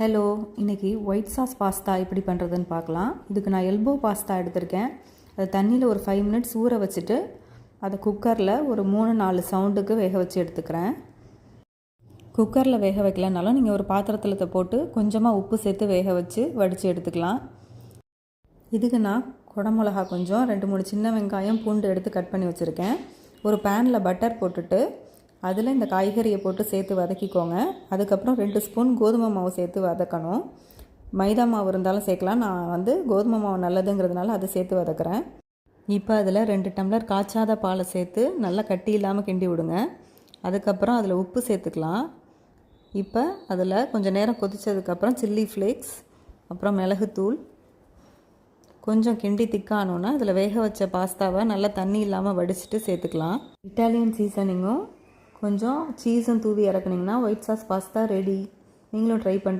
Hello, இன்றைக்கி white sauce pasta எப்படி பண்ணுறதுன்னு பார்க்கலாம். இதுக்கு நான் எல்போ பாஸ்தா எடுத்திருக்கேன். அது தண்ணியில் ஒரு 5 மினிட்ஸ் ஊற வச்சுட்டு அதை குக்கரில் ஒரு 3-4 சவுண்டுக்கு வேக வச்சு எடுத்துக்கிறேன். குக்கரில் வேக வைக்கலனாலும் நீங்கள் ஒரு பாத்திரத்தில் போட்டு கொஞ்சமாக உப்பு சேர்த்து வேக வச்சு வடித்து எடுத்துக்கலாம். இதுக்கு நான் குடமிளகா கொஞ்சம் 2-3 சின்ன வெங்காயம் பூண்டு எடுத்து கட் பண்ணி வச்சுருக்கேன். ஒரு பேனில் பட்டர் போட்டுட்டு அதில் இந்த காய்கறியை போட்டு சேர்த்து வதக்கிக்கோங்க. அதுக்கப்புறம் 2 ஸ்பூன் கோதுமை மாவு சேர்த்து வதக்கணும். மைதா மாவு இருந்தாலும் சேர்க்கலாம். நான் கோதுமை மாவு நல்லதுங்கிறதுனால அதை சேர்த்து வதக்குறேன். இப்போ அதில் 2 டம்ளர் காய்ச்சாத பாலை சேர்த்து நல்லா கட்டி இல்லாமல் கிண்டி விடுங்க. அதுக்கப்புறம் அதில் உப்பு சேர்த்துக்கலாம். இப்போ அதில் கொஞ்சம் நேரம் கொதித்ததுக்கப்புறம் சில்லி ஃப்ளேக்ஸ், அப்புறம் மிளகுத்தூள் கொஞ்சம் கிண்டி திக்கானோன்னா அதில் வேக வச்ச பாஸ்தாவை நல்லா தண்ணி இல்லாமல் வடிச்சிட்டு சேர்த்துக்கலாம். இட்டாலியன் சீசனிங்கும் கொஞ்சம் சீஸும் தூவி இறக்குனிங்கன்னா ஒயிட் சாஸ் பாஸ்தா ரெடி. நீங்களும் ட்ரை பண்ணி